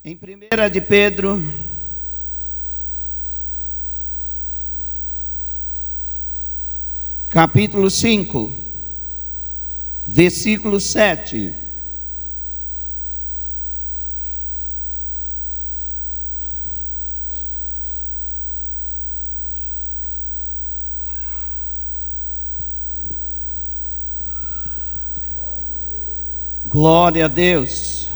Em 1 de Pedro, capítulo 5, versículo 7. Glória a Deus.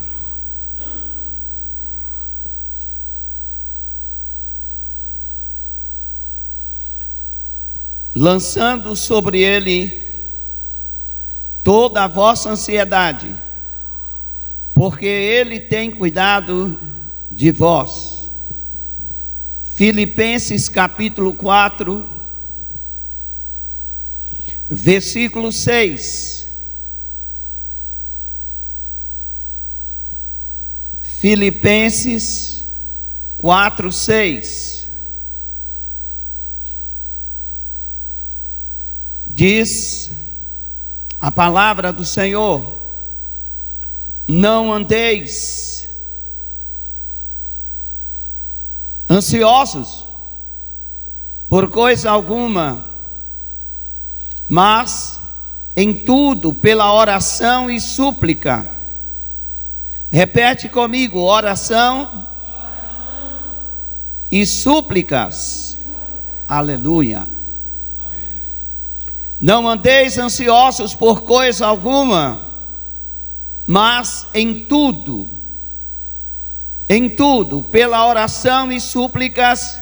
Lançando sobre ele toda a vossa ansiedade, porque ele tem cuidado de vós. Filipenses capítulo 4, versículo 6. Filipenses 4, 6. Diz a palavra do Senhor: não andeis ansiosos por coisa alguma, mas em tudo pela oração e súplica. Repete comigo: oração e súplicas. Aleluia. Não andeis ansiosos por coisa alguma, mas em tudo, pela oração e súplicas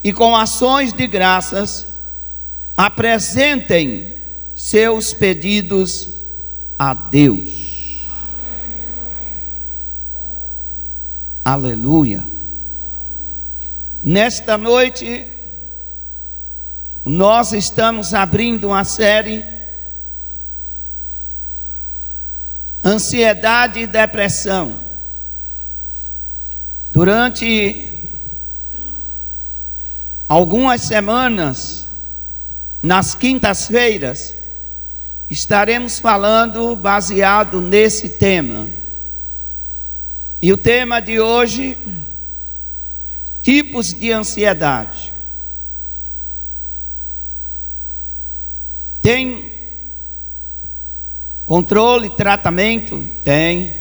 e com ações de graças, apresentem seus pedidos a Deus. Aleluia. Nesta noite, nós estamos abrindo uma série Ansiedade e Depressão. Durante algumas semanas, nas quintas-feiras, estaremos falando baseado nesse tema. E o tema de hoje: tipos de ansiedade. Tem controle, tratamento? Tem.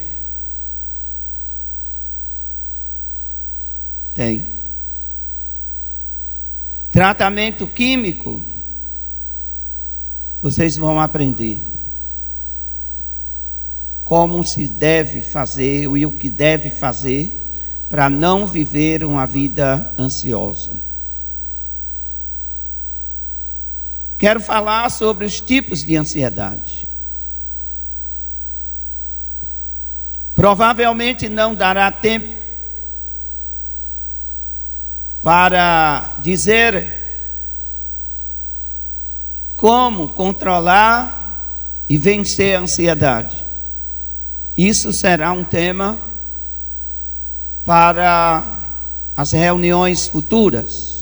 Tratamento químico? Vocês vão aprender como se deve fazer e o que deve fazer para não viver uma vida ansiosa. Quero falar sobre os tipos de ansiedade. Provavelmente não dará tempo para dizer como controlar e vencer a ansiedade. Isso será um tema para as reuniões futuras.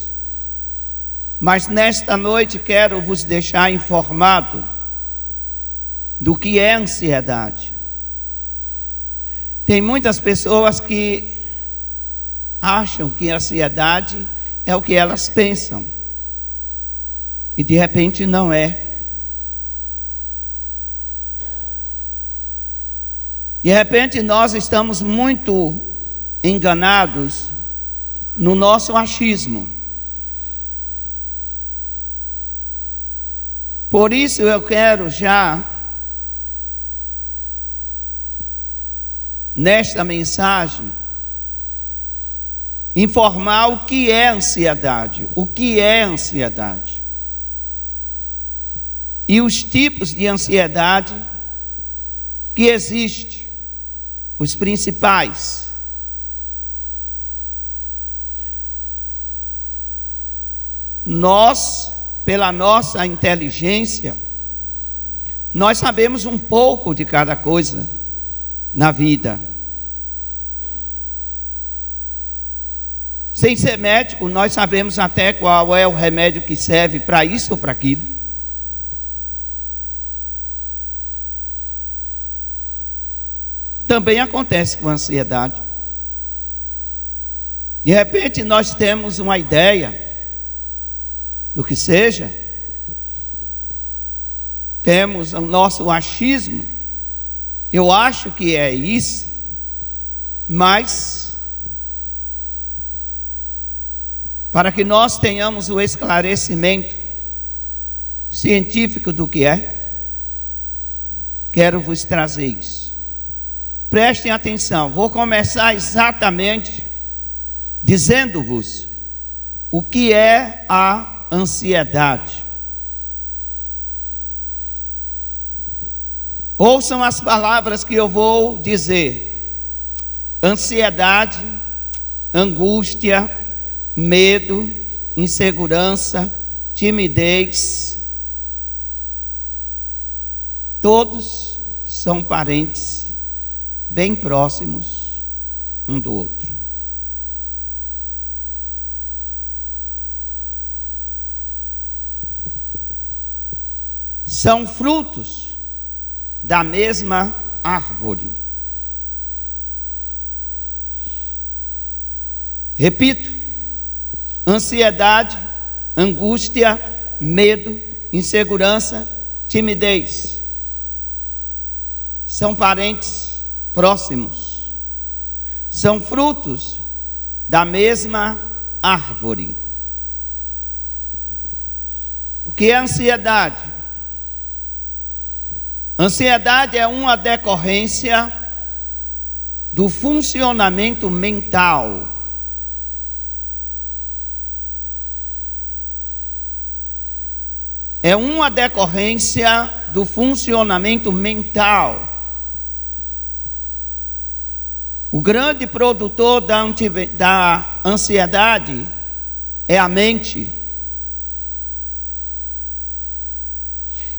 Mas nesta noite quero vos deixar informado do que é ansiedade. Tem muitas pessoas que acham que a ansiedade é o que elas pensam, e de repente não é. De repente nós estamos muito enganados no nosso achismo. Por isso eu quero já, nesta mensagem, informar o que é ansiedade. O que é ansiedade? E os tipos de ansiedade que existem, os principais. Nós, pela nossa inteligência, nós sabemos um pouco de cada coisa na vida. Sem ser médico, nós sabemos até qual é o remédio que serve para isso ou para aquilo. Também acontece com a ansiedade. De repente nós temos uma ideia do que seja, temos o nosso achismo, eu acho que é isso, mas para que nós tenhamos o esclarecimento científico do que é, quero vos trazer isso. Prestem atenção, vou começar exatamente dizendo-vos o que é a ansiedade. Ouçam as palavras que eu vou dizer: ansiedade, angústia, medo, insegurança, timidez. Todos são parentes bem próximos um do outro. São frutos da mesma árvore. Repito: ansiedade, angústia, medo, insegurança, timidez. São parentes próximos. São frutos da mesma árvore. O que é ansiedade? Ansiedade é uma decorrência do funcionamento mental. É uma decorrência do funcionamento mental. O grande produtor da ansiedade é a mente.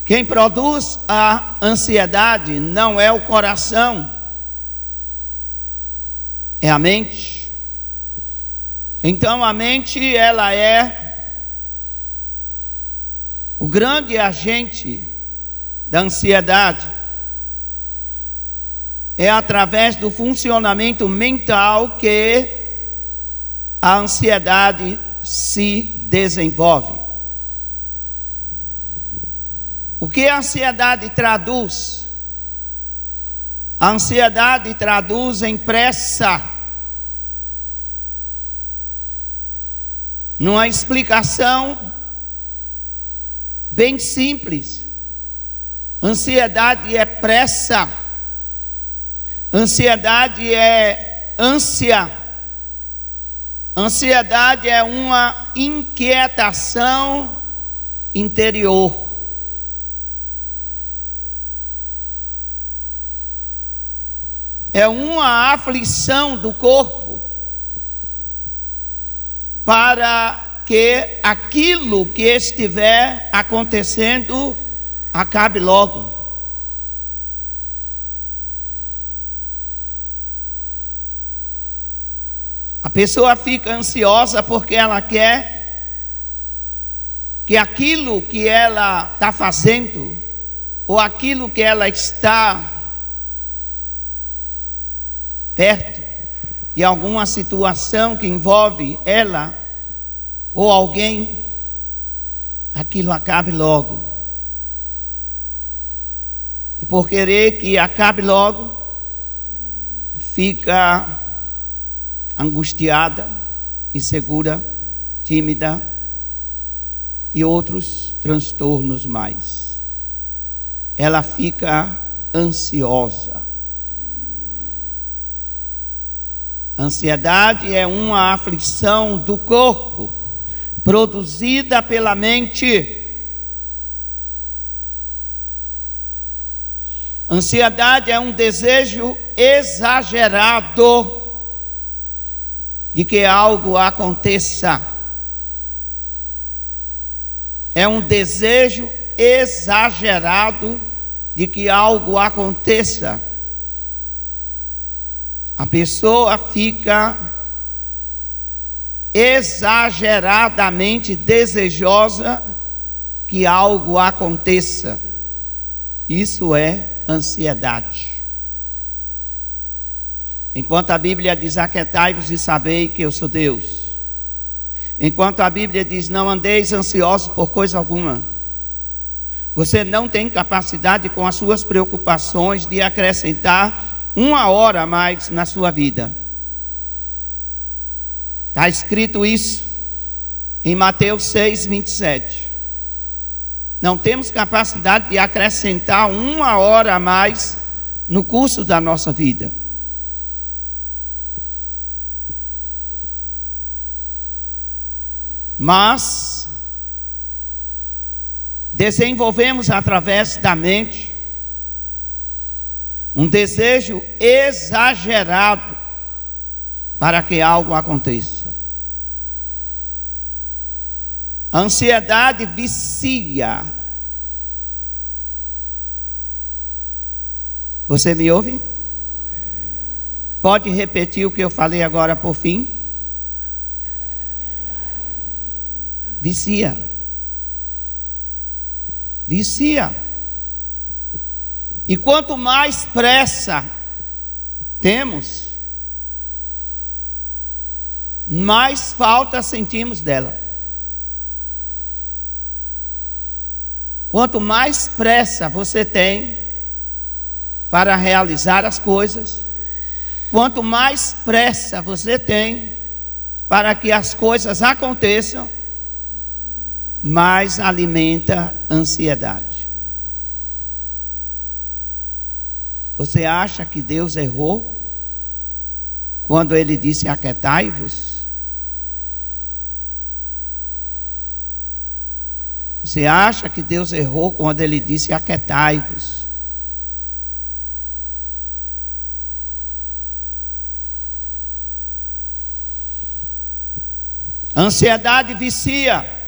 Quem produz a ansiedade não é o coração, é a mente. Então a mente, ela é o grande agente da ansiedade. É através do funcionamento mental que a ansiedade se desenvolve. O que a ansiedade traduz? A ansiedade traduz em pressa. Numa explicação bem simples. Ansiedade é pressa. Ansiedade é ânsia. Ansiedade é uma inquietação interior. É uma aflição do corpo para que aquilo que estiver acontecendo acabe logo. A pessoa fica ansiosa porque ela quer que aquilo que ela está fazendo, ou aquilo que ela está perto de alguma situação que envolve ela ou alguém, aquilo acabe logo. E por querer que acabe logo, fica angustiada, insegura, tímida e outros transtornos mais. Ela fica ansiosa. Ansiedade é uma aflição do corpo, produzida pela mente. Ansiedade é um desejo exagerado de que algo aconteça. É um desejo exagerado de que algo aconteça. A pessoa fica exageradamente desejosa que algo aconteça. Isso é ansiedade. Enquanto a Bíblia diz: aquietai-vos e sabei que eu sou Deus. Enquanto a Bíblia diz: não andeis ansiosos por coisa alguma. Você não tem capacidade com as suas preocupações de acrescentar 1 hora a mais na sua vida. Está escrito isso em Mateus 6, 27. Não temos capacidade de acrescentar 1 hora a mais no curso da nossa vida. Mas desenvolvemos através da mente um desejo exagerado para que algo aconteça. A ansiedade vicia. Você me ouve? Pode repetir o que eu falei agora por fim? Vicia. Vicia. E quanto mais pressa temos, mais falta sentimos dela. Quanto mais pressa você tem para realizar as coisas, quanto mais pressa você tem para que as coisas aconteçam, mais alimenta a ansiedade. Você acha que Deus errou quando Ele disse: aquietai-vos? Você acha que Deus errou quando Ele disse: aquietai-vos? A ansiedade vicia.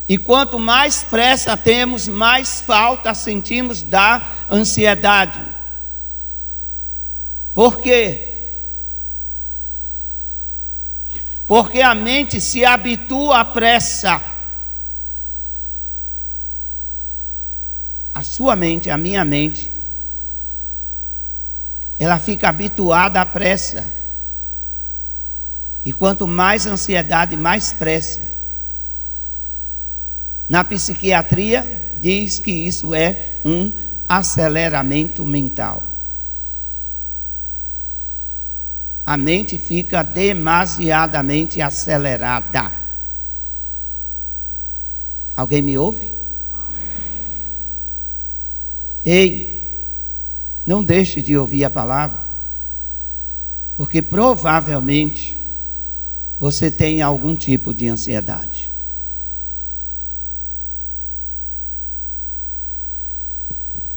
E quanto mais pressa temos, mais falta sentimos da ansiedade. Por quê? Porque a mente se habitua à pressa. A sua mente, a minha mente, ela fica habituada à pressa. E quanto mais ansiedade, mais pressa. Na psiquiatria diz que isso é um aceleramento mental. A mente fica demasiadamente acelerada. Alguém me ouve? Ei, não deixe de ouvir a palavra, porque provavelmente você tem algum tipo de ansiedade.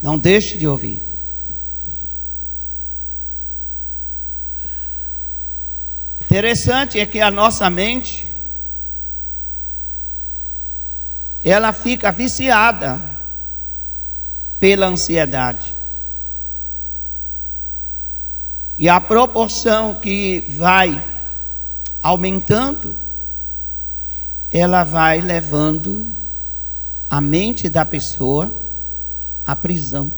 Não deixe de ouvir. Interessante é que a nossa mente, ela fica viciada pela ansiedade. E a proporção que vai aumentando, ela vai levando a mente da pessoa à prisão.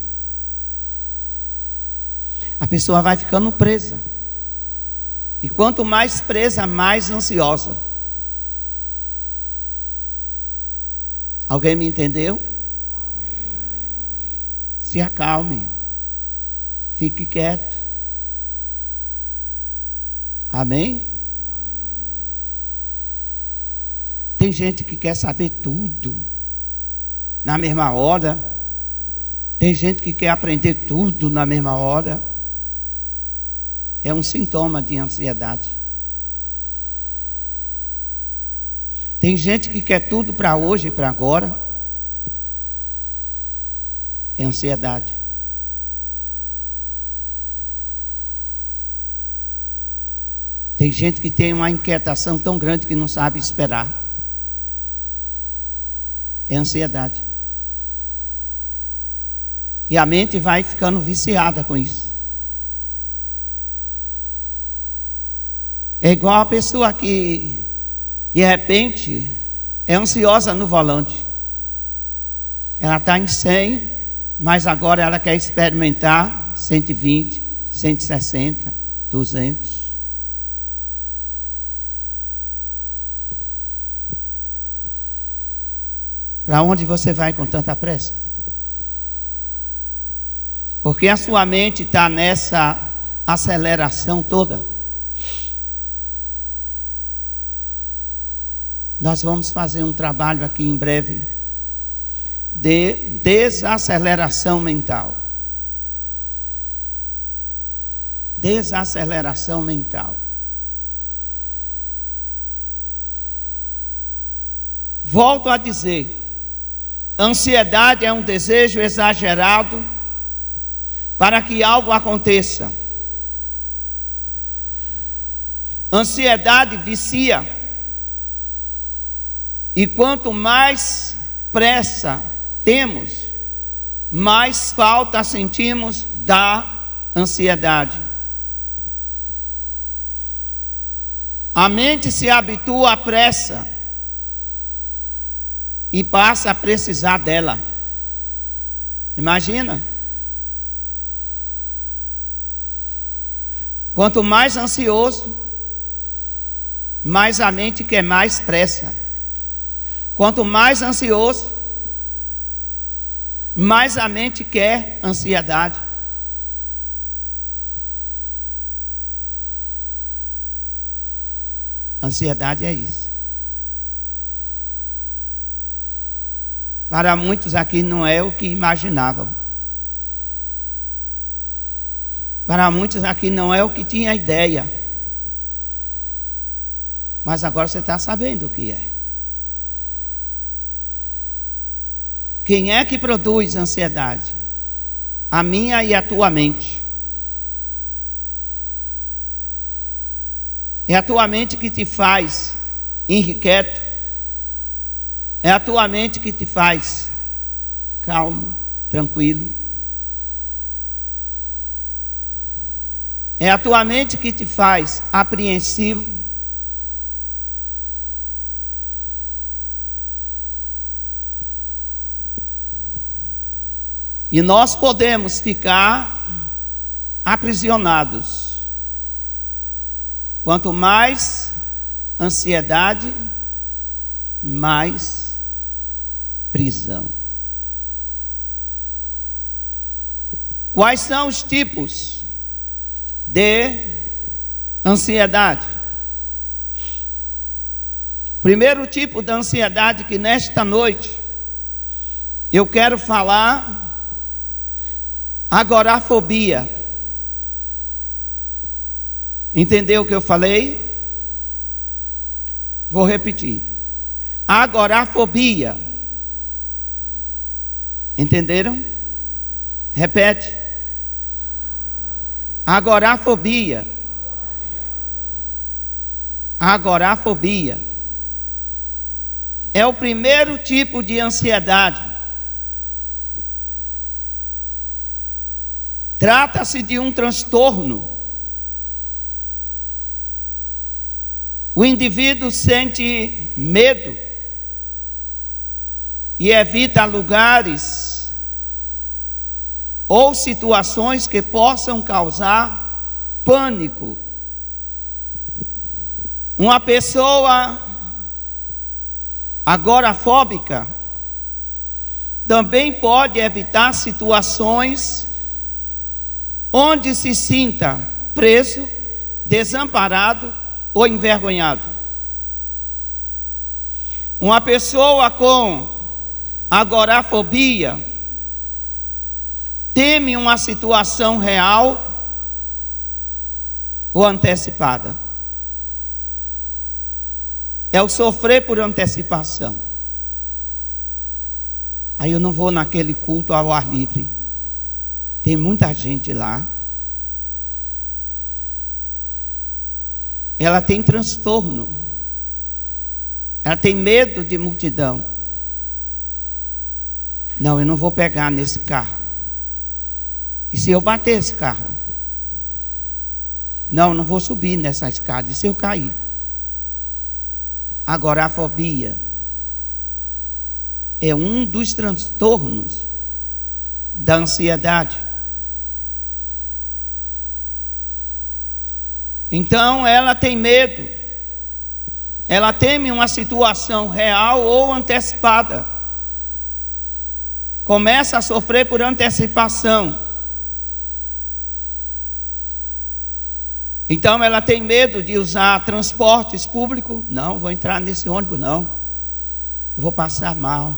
A pessoa vai ficando presa. E quanto mais presa, mais ansiosa. Alguém me entendeu? Se acalme. Fique quieto. Amém? Tem gente que quer saber tudo na mesma hora. Tem gente que quer aprender tudo na mesma hora. É um sintoma de ansiedade. Tem gente que quer tudo para hoje e para agora. É ansiedade. Tem gente que tem uma inquietação tão grande que não sabe esperar. É ansiedade. E a mente vai ficando viciada com isso. É igual a pessoa que de repente é ansiosa no volante. Ela está em 100, mas agora ela quer experimentar 120, 160, 200. Para onde você vai com tanta pressa? Porque a sua mente está nessa aceleração toda. Nós vamos fazer um trabalho aqui em breve de desaceleração mental. Desaceleração mental. Volto a dizer, ansiedade é um desejo exagerado para que algo aconteça. Ansiedade vicia. E quanto mais pressa temos, mais falta sentimos da ansiedade. A mente se habitua à pressa e passa a precisar dela. Imagina. Quanto mais ansioso, mais a mente quer mais pressa. Quanto mais ansioso, mais a mente quer ansiedade. Ansiedade é isso. Para muitos aqui não é o que imaginavam. Para muitos aqui não é o que tinha ideia. Mas agora você está sabendo o que é. Quem é que produz ansiedade? A minha e a tua mente. É a tua mente que te faz inquieto. É a tua mente que te faz calmo, tranquilo. É a tua mente que te faz apreensivo. E nós podemos ficar aprisionados. Quanto mais ansiedade, mais prisão. Quais são os tipos de ansiedade? Primeiro tipo de ansiedade que nesta noite eu quero falar, agorafobia. Entendeu o que eu falei? Vou repetir. Agorafobia. Entenderam? Repete. Agorafobia. Agorafobia. É o primeiro tipo de ansiedade. Trata-se de um transtorno. O indivíduo sente medo e evita lugares ou situações que possam causar pânico. Uma pessoa agorafóbica também pode evitar situações onde se sinta preso, desamparado ou envergonhado. Uma pessoa com agorafobia teme uma situação real ou antecipada. É o sofrer por antecipação. Aí eu não vou naquele culto ao ar livre. Tem muita gente lá. Ela tem transtorno. Ela tem medo de multidão. Não, eu não vou pegar nesse carro. E se eu bater esse carro? Não, eu não vou subir nessa escada. E se eu cair? Agorafobia é um dos transtornos da ansiedade. Então ela tem medo, ela teme uma situação real ou antecipada, começa a sofrer por antecipação. Então ela tem medo de usar transportes públicos. Não, vou entrar nesse ônibus não, eu vou passar mal.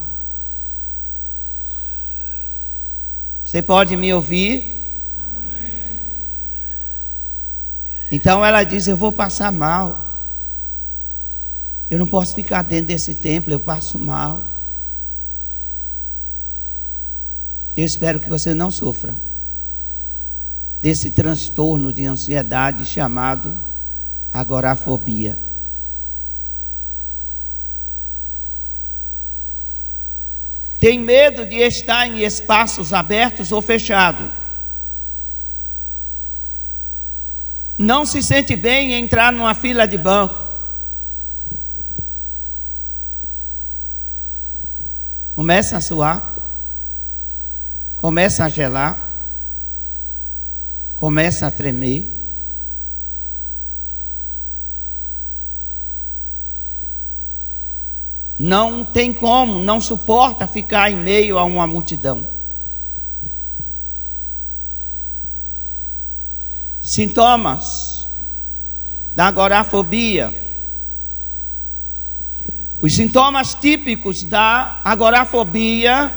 Você pode me ouvir? Então ela diz: eu vou passar mal, eu não posso ficar dentro desse templo, eu passo mal. Eu espero que você não sofra desse transtorno de ansiedade chamado agorafobia. Tem medo de estar em espaços abertos ou fechados. Não se sente bem em entrar numa fila de banco. Começa a suar, começa a gelar, começa a tremer. Não tem como, não suporta ficar em meio a uma multidão. Sintomas da agorafobia. Os sintomas típicos da agorafobia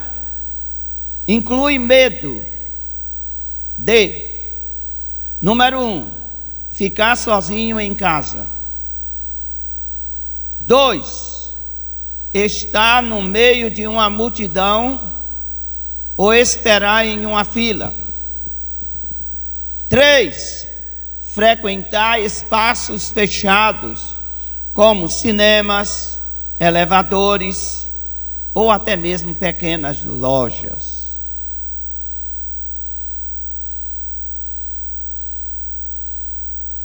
incluem medo de, número 1, ficar sozinho em casa. 2, estar no meio de uma multidão ou esperar em uma fila. 3, frequentar espaços fechados, como cinemas, elevadores ou até mesmo pequenas lojas.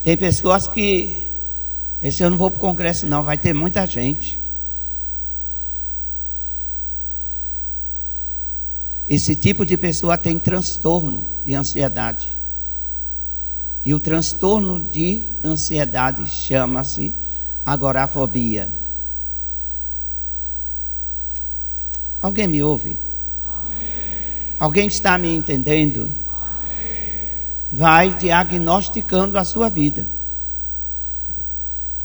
Tem pessoas que, esse eu não vou para o congresso não, vai ter muita gente. Esse tipo de pessoa tem transtorno de ansiedade. E o transtorno de ansiedade chama-se agorafobia. Alguém me ouve? Amém. Alguém está me entendendo? Amém. Vai diagnosticando a sua vida.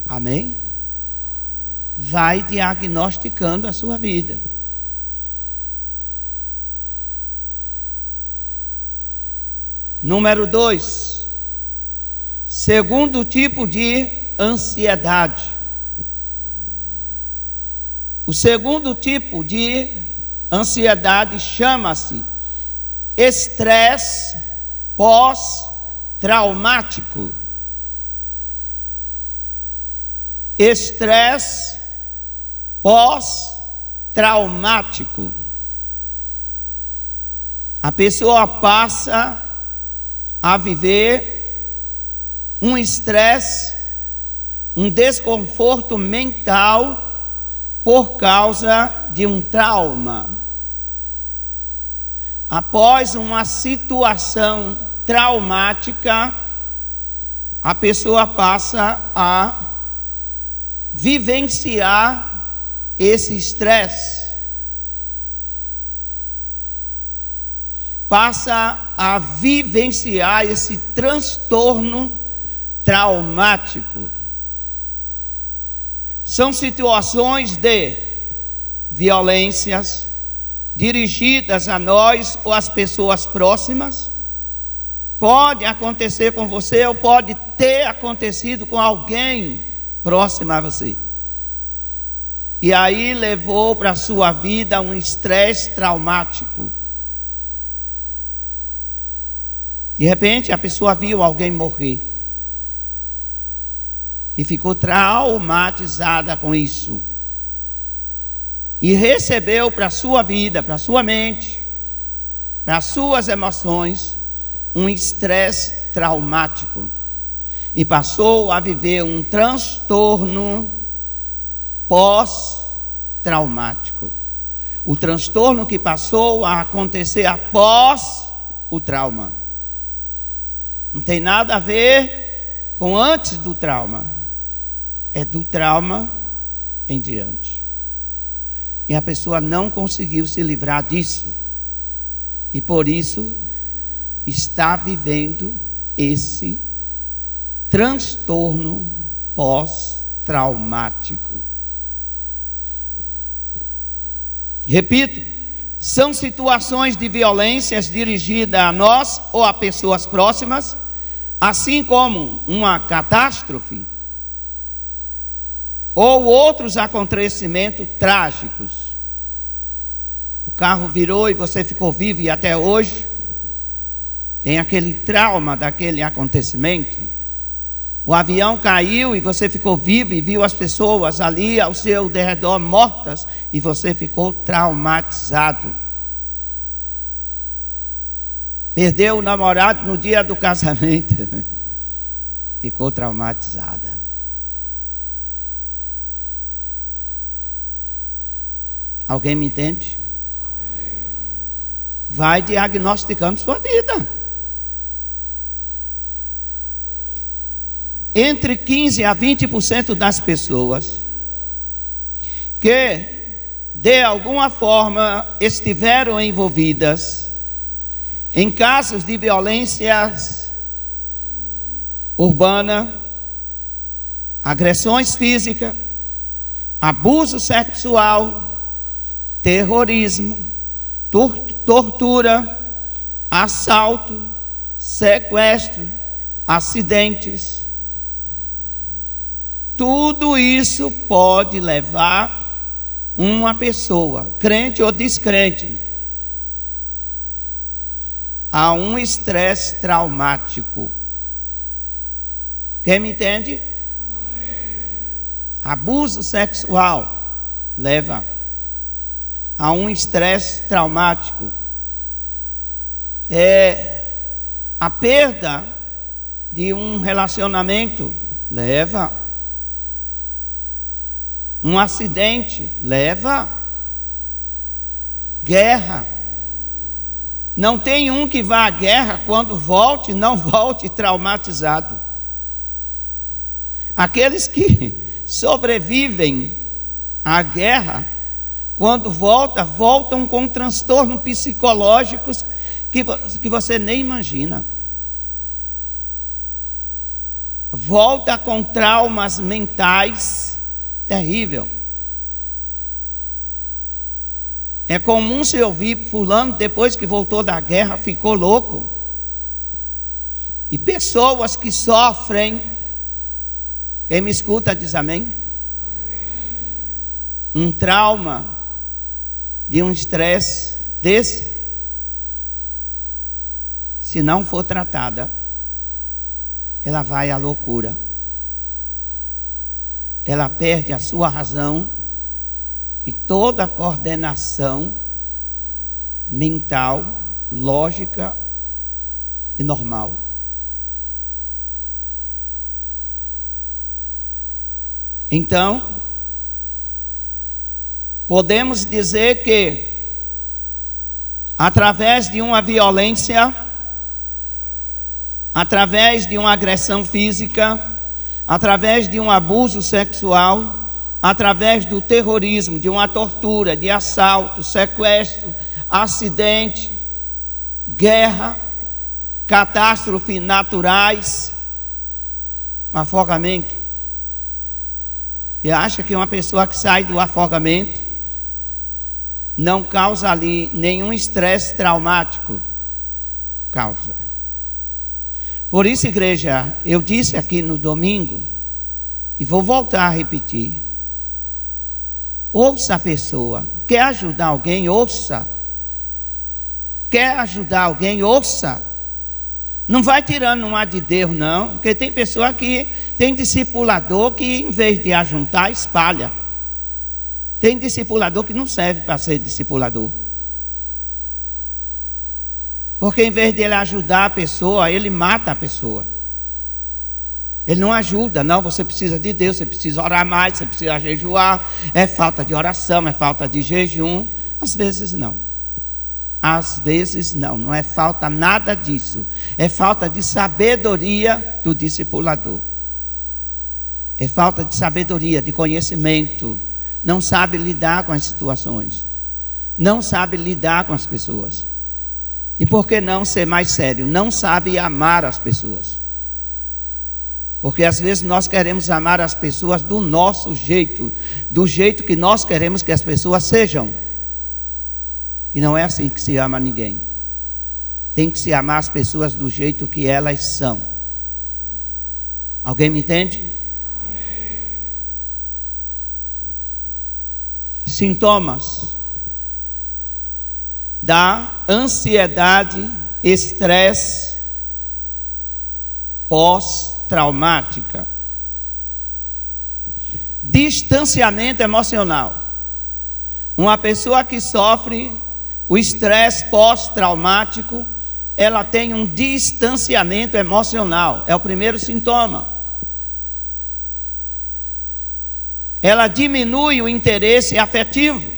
Amém? Vai diagnosticando a sua vida. Número 2, segundo tipo de ansiedade. O segundo tipo de ansiedade chama-se estresse pós-traumático. Estresse pós-traumático. A pessoa passa a viver um estresse, um desconforto mental por causa de um trauma. Após uma situação traumática, a pessoa passa a vivenciar esse estresse. Passa a vivenciar esse transtorno traumático. São situações de violências dirigidas a nós ou às pessoas próximas. Pode acontecer com você ou pode ter acontecido com alguém próximo a você. E aí levou para a sua vida um estresse traumático. De repente a pessoa viu alguém morrer e ficou traumatizada com isso. E recebeu para a sua vida, para a sua mente, para as suas emoções, um estresse traumático. E passou a viver um transtorno pós-traumático. O transtorno que passou a acontecer após o trauma. Não tem nada a ver com antes do trauma, é do trauma em diante. E a pessoa não conseguiu se livrar disso, e por isso está vivendo esse transtorno pós-traumático. Repito, são situações de violências dirigidas a nós ou a pessoas próximas, assim como uma catástrofe ou outros acontecimentos trágicos. O carro virou e você ficou vivo e até hoje tem aquele trauma daquele acontecimento. O avião caiu e você ficou vivo e viu as pessoas ali ao seu derredor mortas e você ficou traumatizado. Perdeu o namorado no dia do casamento, ficou traumatizada. Alguém me entende? Vai diagnosticando sua vida. Entre 15% a 20% das pessoas que de alguma forma estiveram envolvidas em casos de violências urbana, agressões físicas, abuso sexual, terrorismo, tortura, assalto, sequestro, acidentes. Tudo isso pode levar uma pessoa, crente ou descrente, a um estresse traumático. Quem me entende? Abuso sexual leva a um estresse traumático. A perda de um relacionamento leva. Um acidente leva. Guerra. Não tem um que vá à guerra quando volte, não volte traumatizado. Aqueles que sobrevivem à guerra, quando voltam com transtornos psicológicos que você nem imagina. Volta com traumas mentais terrível. É comum se ouvir fulano, depois que voltou da guerra, ficou louco. E pessoas que sofrem, quem me escuta diz amém? Um trauma de um estresse desse, se não for tratada, ela vai à loucura. Ela perde a sua razão e toda a coordenação mental, lógica e normal. Então, podemos dizer que, através de uma violência, através de uma agressão física, através de um abuso sexual, através do terrorismo, de uma tortura, de assalto, sequestro, acidente, guerra, catástrofes naturais, afogamento. Você acha que uma pessoa que sai do afogamento não causa ali nenhum estresse traumático? Causa. Por isso, igreja, eu disse aqui no domingo, e vou voltar a repetir: ouça a pessoa. Quer ajudar alguém? Ouça. Quer ajudar alguém? Ouça. Não vai tirando um ar de Deus, não, porque tem pessoa que tem discipulador que, em vez de ajuntar, espalha. Tem discipulador que não serve para ser discipulador. Porque em vez de ele ajudar a pessoa, ele mata a pessoa. Ele não ajuda, não. Você precisa de Deus, você precisa orar mais, você precisa jejuar. É falta de oração, é falta de jejum. Às vezes não. Às vezes não é falta nada disso. É falta de sabedoria do discipulador. É falta de sabedoria, de conhecimento. Não sabe lidar com as situações. Não sabe lidar com as pessoas. E por que não ser mais sério? Não sabe amar as pessoas. Porque às vezes nós queremos amar as pessoas do nosso jeito, do jeito que nós queremos que as pessoas sejam. E não é assim que se ama ninguém. Tem que se amar as pessoas do jeito que elas são. Alguém me entende? Sintomas da ansiedade, estresse pós-traumática. Distanciamento emocional. Uma pessoa que sofre o estresse pós-traumático, ela tem um distanciamento emocional. É o primeiro sintoma. Ela diminui o interesse afetivo.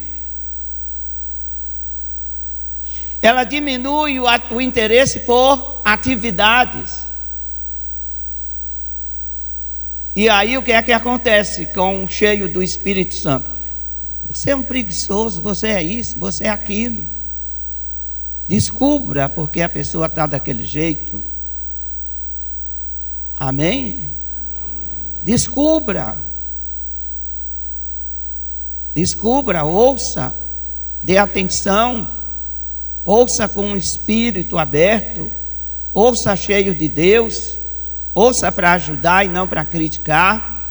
Ela diminui o interesse por atividades. E aí o que é que acontece com o cheio do Espírito Santo? Você é um preguiçoso, você é isso, você é aquilo. Descubra porque a pessoa está daquele jeito. Amém? Descubra. Descubra, ouça, dê atenção, ouça com um espírito aberto, ouça cheio de Deus, ouça para ajudar e não para criticar.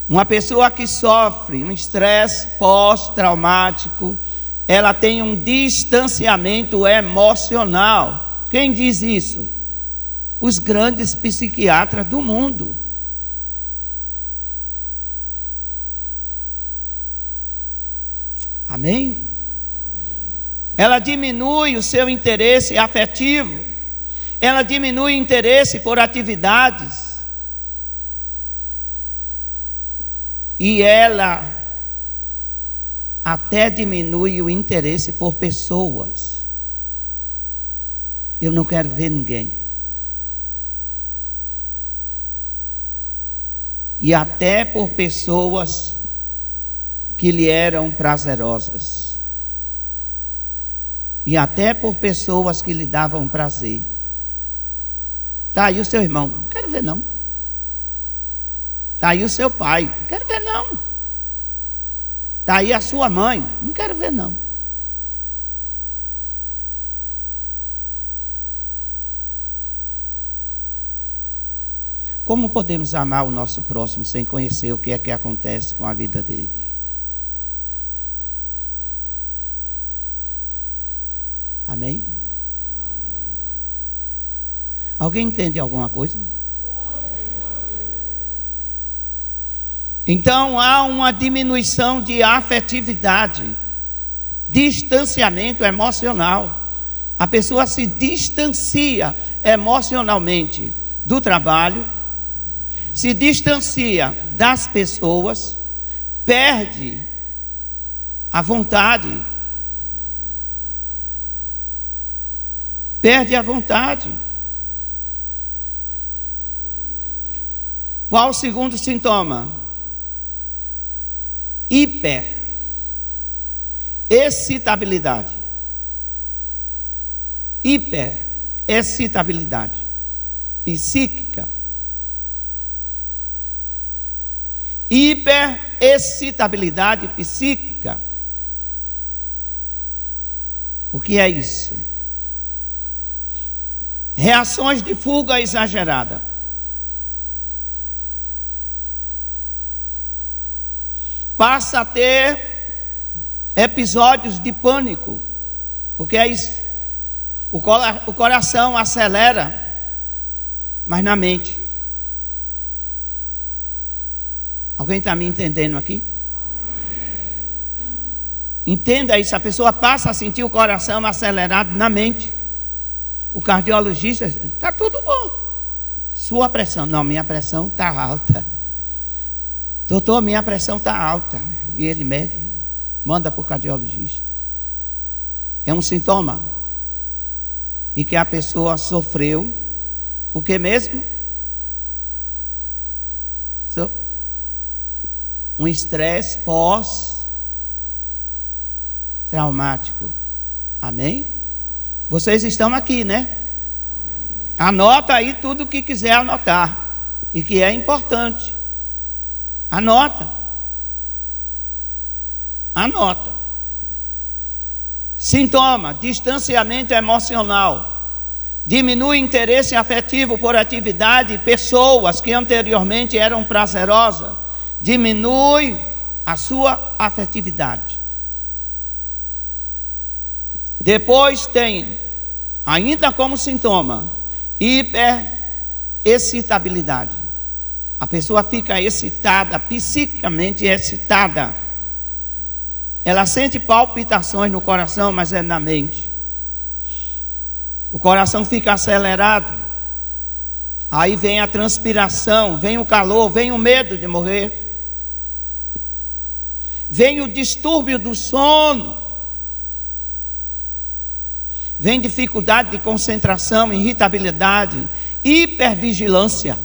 Uma pessoa que sofre um estresse pós-traumático, ela tem um distanciamento emocional. Quem diz isso? Os grandes psiquiatras do mundo. Amém? Ela diminui o seu interesse afetivo. Ela diminui o interesse por atividades. E ela até diminui o interesse por pessoas. Eu não quero ver ninguém. E até por pessoas que lhe eram prazerosas. E até por pessoas que lhe davam prazer. Está aí o seu irmão, não quero ver não. Está aí o seu pai, não quero ver não. Está aí a sua mãe, não quero ver não. Como podemos amar o nosso próximo sem conhecer o que é que acontece com a vida dele? Amém? Alguém entende alguma coisa? Então há uma diminuição de afetividade, distanciamento emocional. A pessoa se distancia emocionalmente do trabalho, se distancia das pessoas, perde a vontade. Perde a vontade. Qual o segundo sintoma? Hiperexcitabilidade. Hiperexcitabilidade psíquica. Hiperexcitabilidade psíquica. O que é isso? Reações de fuga exagerada. Passa a ter episódios de pânico. O que é isso? O coração acelera, mas na mente. Alguém está me entendendo aqui? Entenda isso, a pessoa passa a sentir o coração acelerado na mente. O cardiologista, está tudo bom. Sua pressão, não, minha pressão está alta. Doutor, minha pressão está alta. E ele mede, manda para o cardiologista. É um sintoma. E que a pessoa sofreu o que mesmo? Um estresse pós-traumático. Amém? Vocês estão aqui, né? Anota aí tudo o que quiser anotar e que é importante. Anota. Sintoma: distanciamento emocional. Diminui o interesse afetivo por atividade, pessoas que anteriormente eram prazerosas. Diminui a sua afetividade. Depois tem, ainda como sintoma, hiperexcitabilidade. A pessoa fica excitada, psiquicamente excitada. Ela sente palpitações no coração, mas é na mente. O coração fica acelerado. Aí vem a transpiração, vem o calor, vem o medo de morrer. Vem o distúrbio do sono. Vem dificuldade de concentração, irritabilidade, hipervigilância.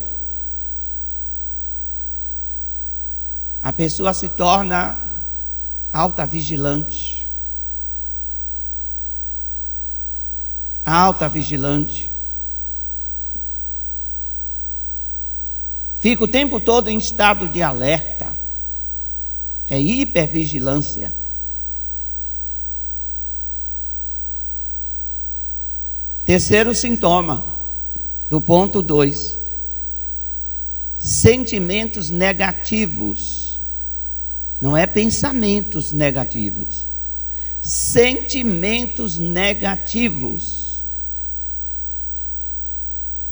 A pessoa se torna alta vigilante. Fica o tempo todo em estado de alerta. É hipervigilância. Terceiro sintoma, do ponto 2. Sentimentos negativos. Não é pensamentos negativos. Sentimentos negativos.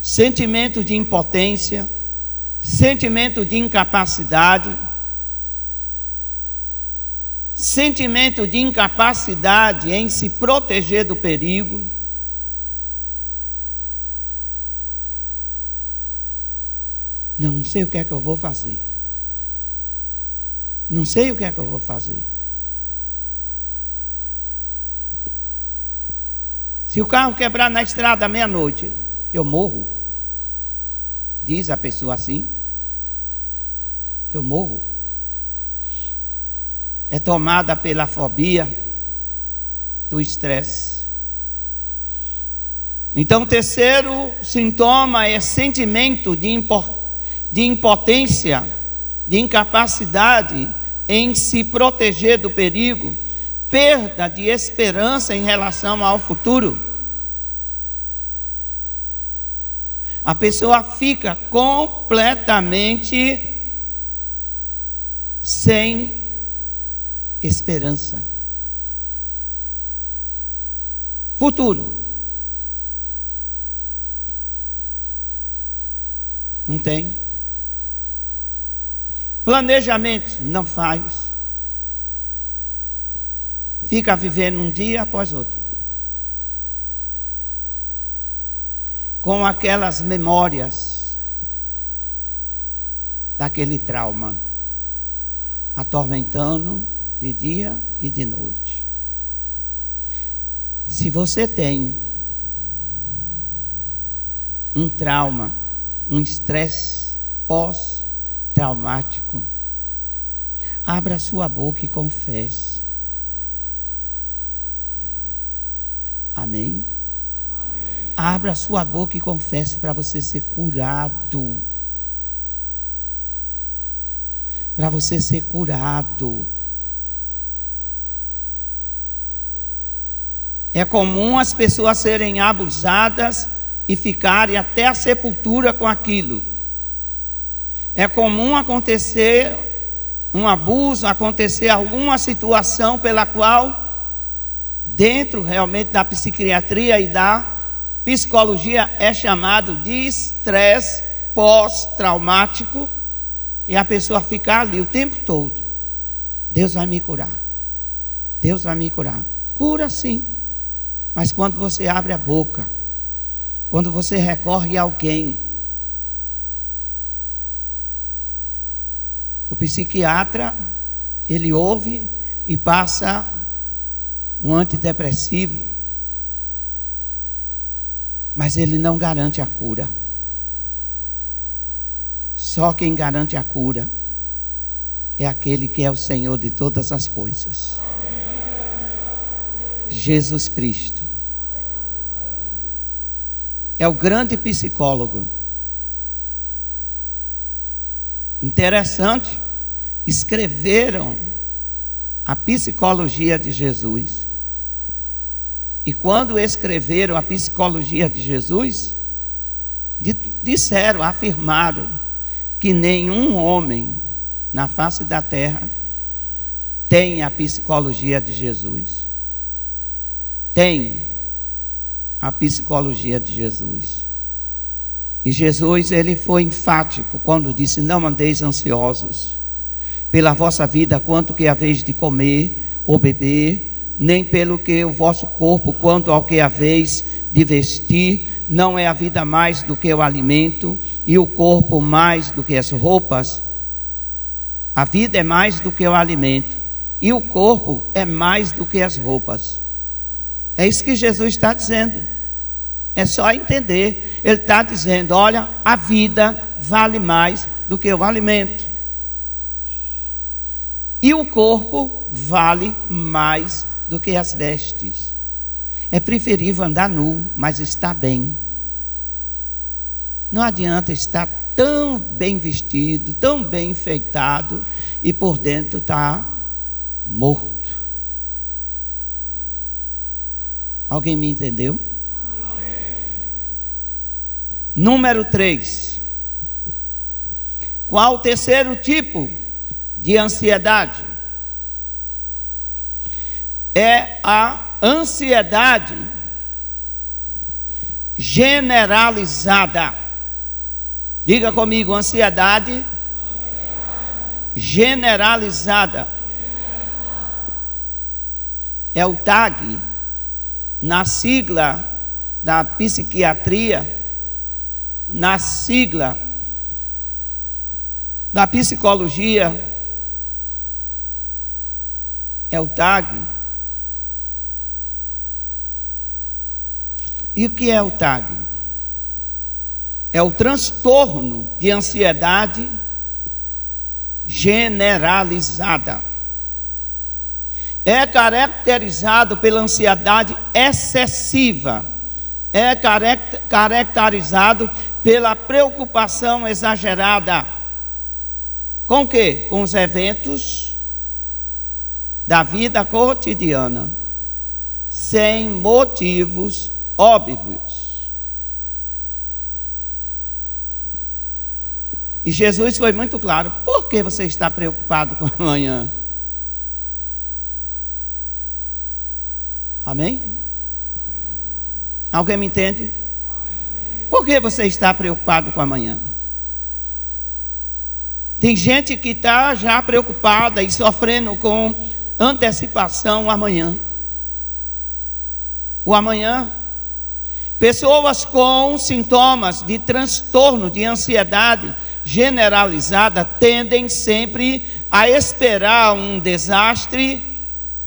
Sentimento de impotência, sentimento de incapacidade, sentimento de incapacidade em se proteger do perigo. Não sei o que é que eu vou fazer. Não sei o que é que eu vou fazer. Se o carro quebrar na estrada à meia-noite, eu morro. Diz a pessoa assim. Eu morro. É tomada pela fobia do estresse. Então, o terceiro sintoma é sentimento de impotência, de incapacidade em se proteger do perigo, perda de esperança em relação ao futuro. A pessoa fica completamente sem esperança. Futuro. Não tem. Planejamento não faz. Fica vivendo um dia após outro, com aquelas memórias daquele trauma, atormentando de dia e de noite. Se você tem um trauma, um estresse pós-traumático, abra sua boca e confesse. Amém? Abra sua boca e confesse para você ser curado. Para você ser curado. É comum as pessoas serem abusadas e ficarem até a sepultura com aquilo. É comum acontecer um abuso, acontecer alguma situação pela qual, dentro realmente da psiquiatria e da psicologia, é chamado de estresse pós-traumático, e a pessoa fica ali o tempo todo. Deus vai me curar. Deus vai me curar. Cura sim, mas quando você abre a boca, quando você recorre a alguém, o psiquiatra, ele ouve e passa um antidepressivo, mas ele não garante a cura. Só quem garante a cura é aquele que é o Senhor de todas as coisas, Jesus Cristo. É o grande psicólogo. Interessante, escreveram a psicologia de Jesus. E quando escreveram a psicologia de Jesus, disseram, afirmaram que nenhum homem na face da terra tem a psicologia de Jesus. Tem a psicologia de Jesus. E Jesus, ele foi enfático quando disse: não andeis ansiosos pela vossa vida, quanto que haveis de comer ou beber, nem pelo que o vosso corpo, quanto ao que haveis de vestir. Não é a vida mais do que o alimento, e o corpo mais do que as roupas? A vida é mais do que o alimento, e o corpo é mais do que as roupas. É isso que Jesus está dizendo. É só entender. Ele está dizendo: olha, a vida vale mais do que o alimento, e o corpo vale mais do que as vestes. É preferível andar nu, mas estar bem. Não adianta estar tão bem vestido, tão bem enfeitado, e por dentro está morto. Alguém me entendeu? Número 3. Qual o terceiro tipo de ansiedade? É a ansiedade generalizada. Diga comigo: ansiedade generalizada. É o TAG, na sigla da psiquiatria, na sigla da psicologia, é o TAG. E o que é o TAG? É o transtorno de ansiedade generalizada. É caracterizado pela ansiedade excessiva. É caracterizado pela preocupação exagerada. Com o quê? Com os eventos da vida cotidiana, sem motivos óbvios. E Jesus foi muito claro: por que você está preocupado com amanhã? Amém? Alguém me entende? Por que você está preocupado com amanhã? Tem gente que está já preocupada e sofrendo com antecipação amanhã. O amanhã. Pessoas com sintomas de transtorno de ansiedade generalizada tendem sempre a esperar um desastre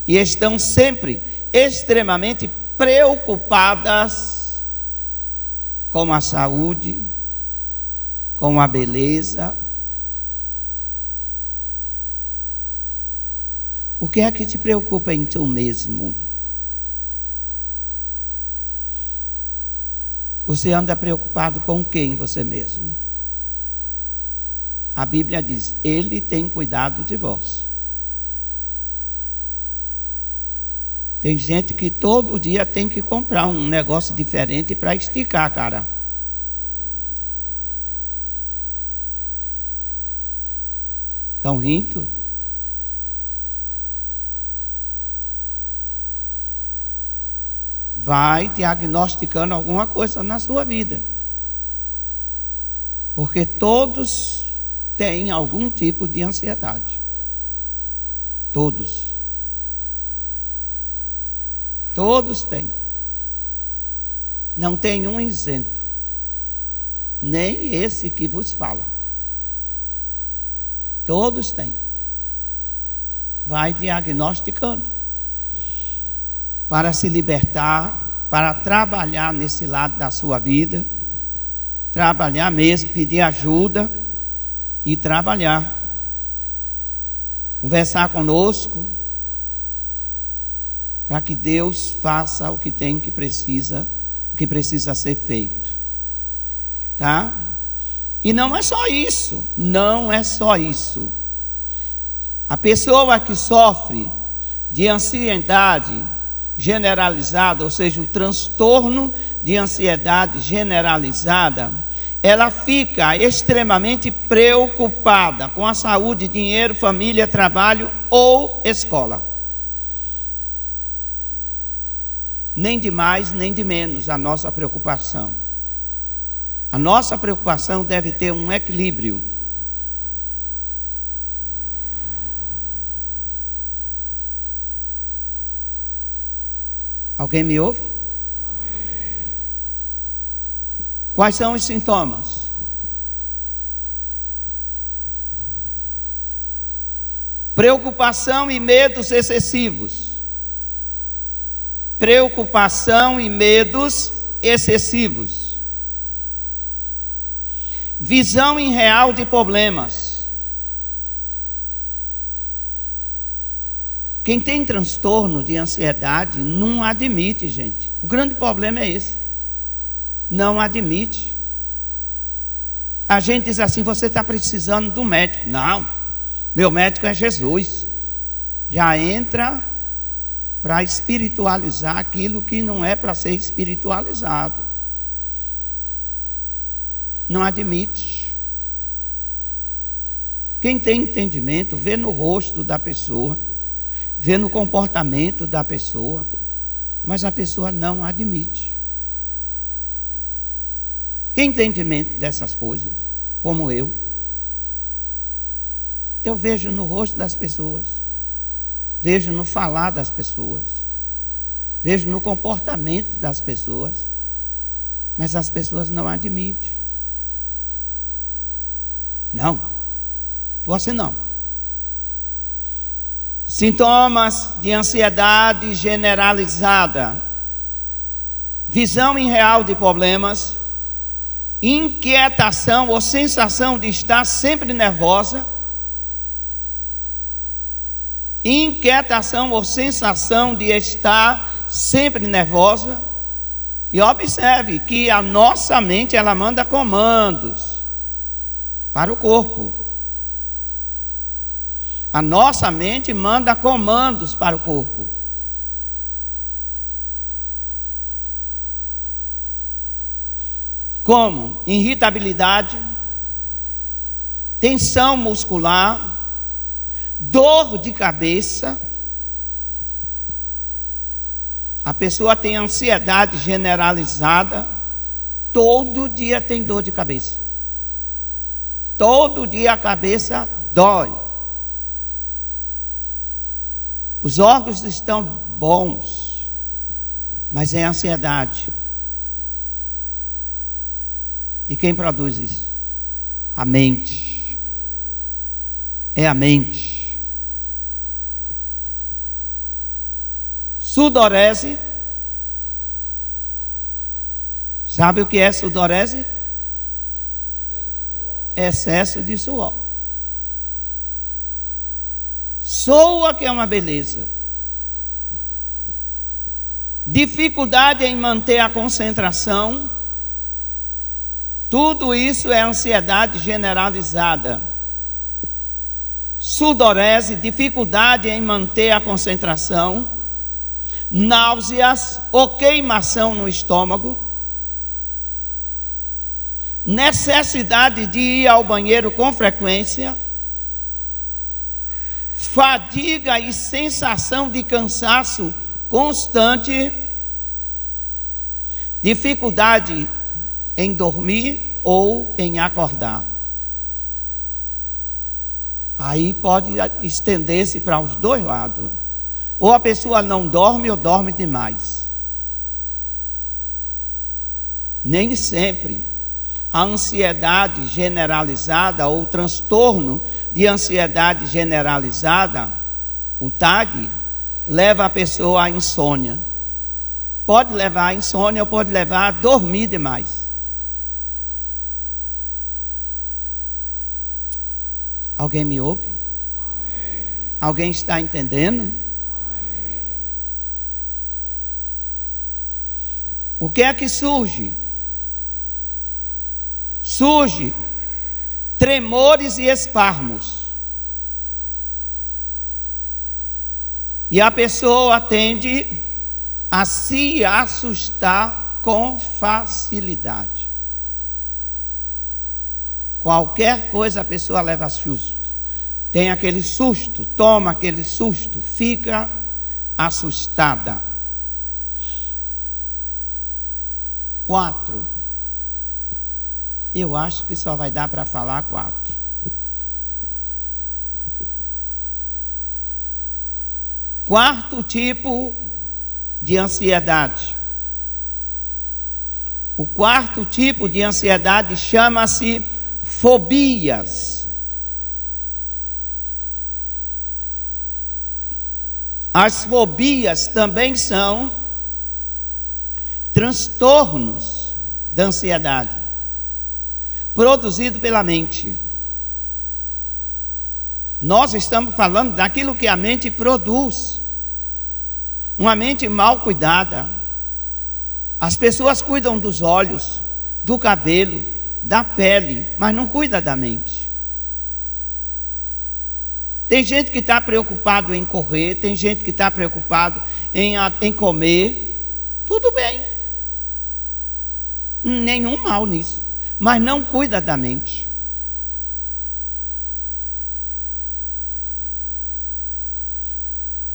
e estão sempre extremamente preocupadas com a saúde, com a beleza. O que é que te preocupa em tu mesmo? Você anda preocupado com quem? Você mesmo. A Bíblia diz: Ele tem cuidado de vós. Tem gente que todo dia tem que comprar um negócio diferente para esticar a cara. Estão rindo? Vai diagnosticando alguma coisa na sua vida, porque todos têm algum tipo de ansiedade. Todos têm. Não tem um isento, nem esse que vos fala. Todos têm. Vai diagnosticando, para se libertar, para trabalhar nesse lado da sua vida, trabalhar mesmo, pedir ajuda, e trabalhar, conversar conosco, para que Deus faça o que precisa ser feito, tá? E não é só isso, não é só isso. A pessoa que sofre de ansiedade generalizada, ou seja, o transtorno de ansiedade generalizada, ela fica extremamente preocupada com a saúde, dinheiro, família, trabalho ou escola. Nem de mais, nem de menos a nossa preocupação. A nossa preocupação deve ter um equilíbrio. Alguém me ouve? Quais são os sintomas? Preocupação e medos excessivos. Preocupação e medos excessivos. Visão irreal de problemas. Quem tem transtorno de ansiedade não admite, gente. O grande problema é esse. Não admite. A gente diz assim: você está precisando do médico. Não, meu médico é Jesus. Já entra para espiritualizar aquilo que não é para ser espiritualizado. Não admite. Quem tem entendimento vê no rosto da pessoa, vê no comportamento da pessoa, mas a pessoa não admite. Quem tem entendimento dessas coisas, como eu vejo no rosto das pessoas, vejo no falar das pessoas, vejo no comportamento das pessoas, mas as pessoas não admitem. Não, estou assim não. Sintomas de ansiedade generalizada, visão irreal de problemas, inquietação ou sensação de estar sempre nervosa, inquietação ou sensação de estar sempre nervosa. E observe que a nossa mente, ela manda comandos para o corpo. A nossa mente manda comandos para o corpo. Como irritabilidade, tensão muscular, dor de cabeça. A pessoa tem ansiedade generalizada, todo dia tem dor de cabeça. Todo dia a cabeça dói. Os órgãos estão bons, mas é ansiedade. E quem produz isso? A mente. É a mente. Sudorese. Sabe o que é sudorese? Excesso de suor. Soa que é uma beleza. Dificuldade em manter a concentração. Tudo isso é ansiedade generalizada. Sudorese, dificuldade em manter a concentração. Náuseas ou queimação no estômago. Necessidade de ir ao banheiro com frequência. Fadiga e sensação de cansaço constante. Dificuldade em dormir ou em acordar. Aí pode estender-se para os dois lados. Ou a pessoa não dorme ou dorme demais. Nem sempre a ansiedade generalizada ou transtorno de ansiedade generalizada, o TAG, leva a pessoa à insônia. Pode levar à insônia ou pode levar a dormir demais. Alguém me ouve? Amém. Alguém está entendendo? Amém. O que é que surge? Surge tremores e espasmos. E a pessoa tende a se assustar com facilidade. Qualquer coisa a pessoa leva susto. Tem aquele susto, toma aquele susto, fica assustada. 4. Eu acho que só vai dar para falar 4. Quarto tipo de ansiedade. O quarto tipo de ansiedade chama-se fobias. As fobias também são transtornos da ansiedade, produzido pela mente. Nós estamos falando daquilo que a mente produz. Uma mente mal cuidada. As pessoas cuidam dos olhos, do cabelo, da pele, mas não cuida da mente. Tem gente que está preocupado em correr, tem gente que está preocupado em comer. Tudo bem, nenhum mal nisso, mas não cuida da mente.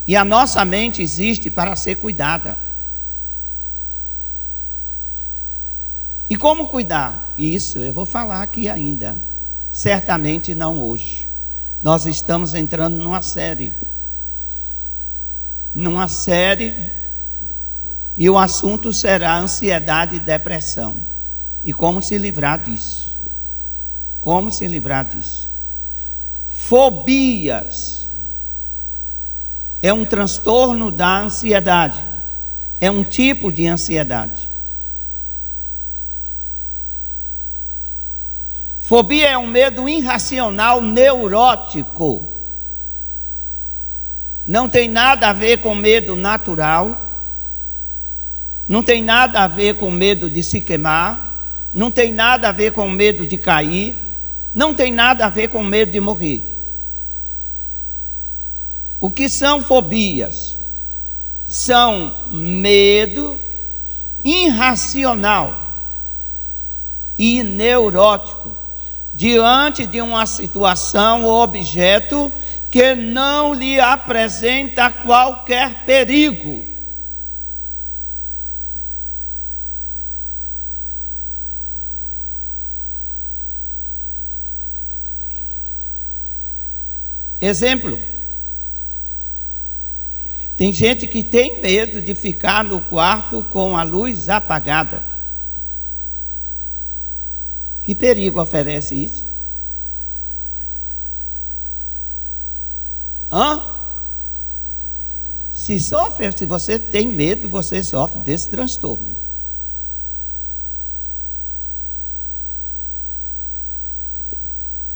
E a nossa mente existe para ser cuidada. E como cuidar? Isso eu vou falar aqui ainda. Certamente não hoje. Nós estamos entrando numa série. E o assunto será ansiedade e depressão. E como se livrar disso. Como se livrar disso. Fobias. É um transtorno da ansiedade. É um tipo de ansiedade. Fobia é um medo irracional neurótico. Não tem nada a ver com medo natural. Não tem nada a ver com medo de se queimar. Não tem nada a ver com medo de cair. Não tem nada a ver com medo de morrer. O que são fobias? São medo irracional e neurótico diante de uma situação ou objeto que não lhe apresenta qualquer perigo. Exemplo. Tem gente que tem medo de ficar no quarto com a luz apagada. Que perigo oferece isso? Se você tem medo, você sofre desse transtorno.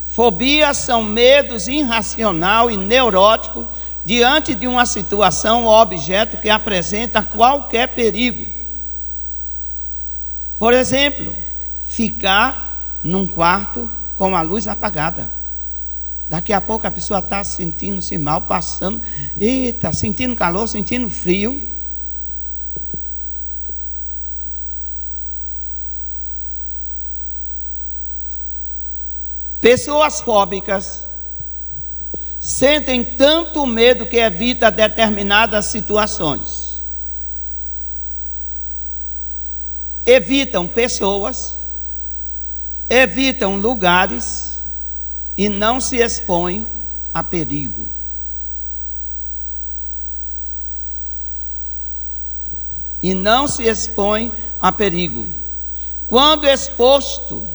Fobias são medos irracional e neurótico diante de uma situação ou objeto que apresenta qualquer perigo. Por exemplo, ficar num quarto com a luz apagada. Daqui a pouco a pessoa está sentindo-se mal, passando, sentindo calor, sentindo frio. Pessoas fóbicas sentem tanto medo que evita determinadas situações. Evitam pessoas, evitam lugares e não se expõem a perigo. E não se expõem a perigo. Quando exposto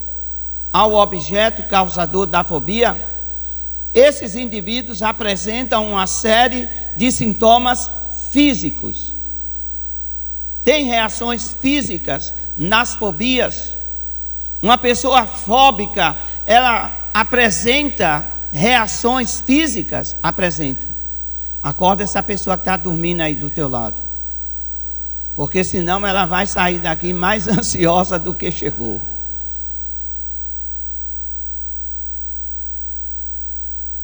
ao objeto causador da fobia, esses indivíduos apresentam uma série de sintomas físicos. Tem reações físicas nas fobias. Uma pessoa fóbica, ela apresenta reações físicas, apresenta. Acorda essa pessoa que está dormindo aí do teu lado, porque senão ela vai sair daqui mais ansiosa do que chegou.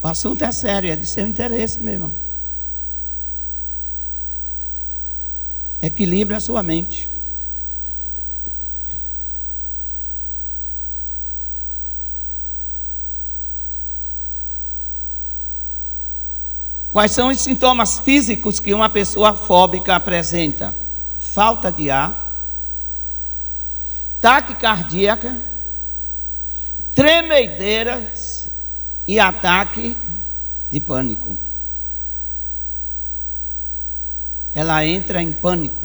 O assunto é sério, é de seu interesse, meu irmão. Equilibre a sua mente. Quais são os sintomas físicos que uma pessoa fóbica apresenta? Falta de ar, taquicardíaca, tremedeiras e ataque de pânico. Ela entra em pânico.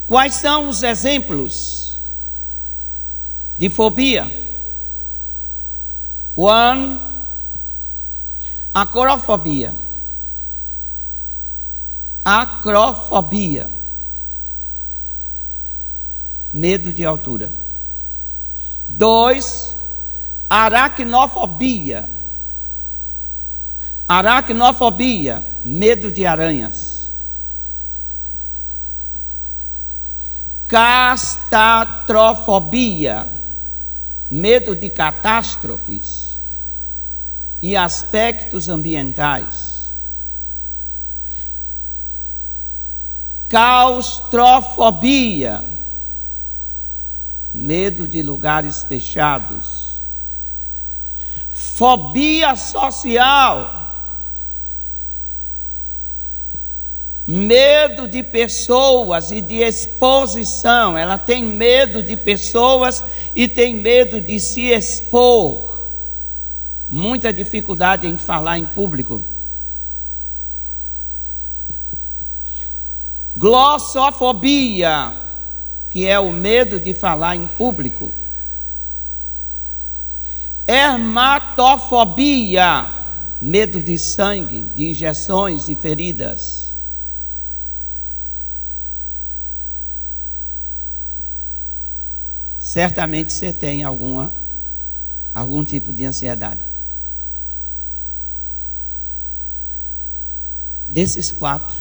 Quais são os exemplos de fobia? Acrofobia. Acrofobia. Medo de altura. 2, aracnofobia. Aracnofobia, medo de aranhas. Catastrofobia, medo de catástrofes e aspectos ambientais. Claustrofobia, medo de lugares fechados. Fobia social, medo de pessoas e de exposição. Ela tem medo de pessoas e tem medo de se expor. Muita dificuldade em falar em público. Glossofobia, que é o medo de falar em público. Hematofobia, medo de sangue, de injeções e feridas. Certamente você tem algum tipo de ansiedade. Desses 4,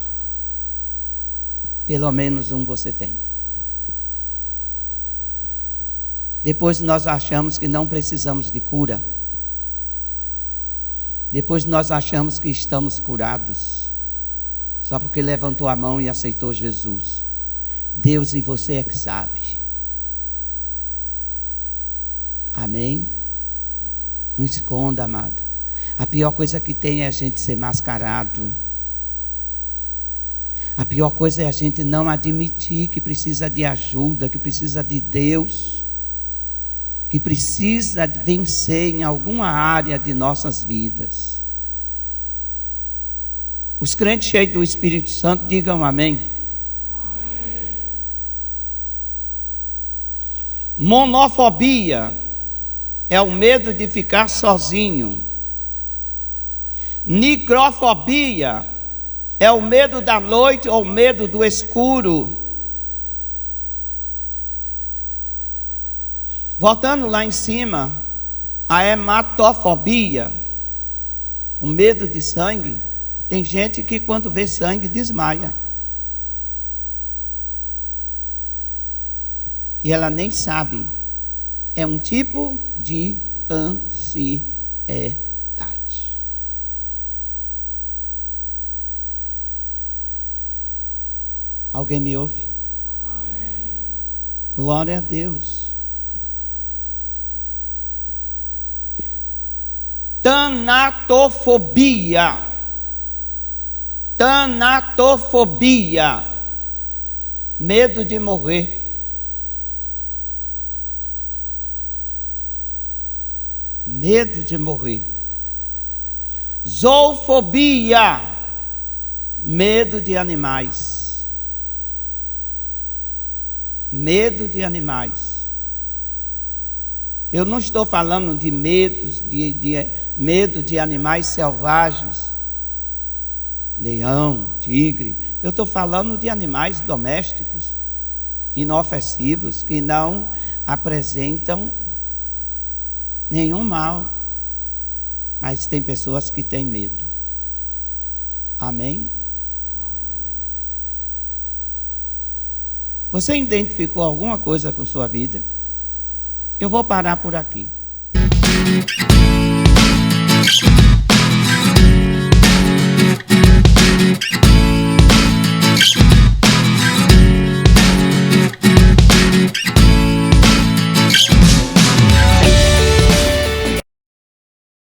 pelo menos um você tem. Depois nós achamos que não precisamos de cura. Depois nós achamos que estamos curados, só porque levantou a mão e aceitou Jesus. Deus e você é que sabe. Amém? Não esconda, amado. A pior coisa que tem é a gente ser mascarado. A pior coisa é a gente não admitir que precisa de ajuda, que precisa de Deus, que precisa vencer em alguma área de nossas vidas. Os crentes cheios do Espírito Santo, digam amém. Monofobia é o medo de ficar sozinho. Nicrofobia é o medo da noite ou medo do escuro. Voltando lá em cima, a hematofobia, o medo de sangue. Tem gente que quando vê sangue desmaia. E ela nem sabe. É um tipo de ansiedade. Alguém me ouve? Amém. Glória a Deus. Tanatofobia. Tanatofobia, medo de morrer. Medo de morrer. Zoofobia, medo de animais. Medo de animais. Eu não estou falando de medo de animais selvagens, leão, tigre. Eu estou falando de animais domésticos, inofensivos, que não apresentam nenhum mal, mas tem pessoas que têm medo. Amém? Você identificou alguma coisa com sua vida? Eu vou parar por aqui.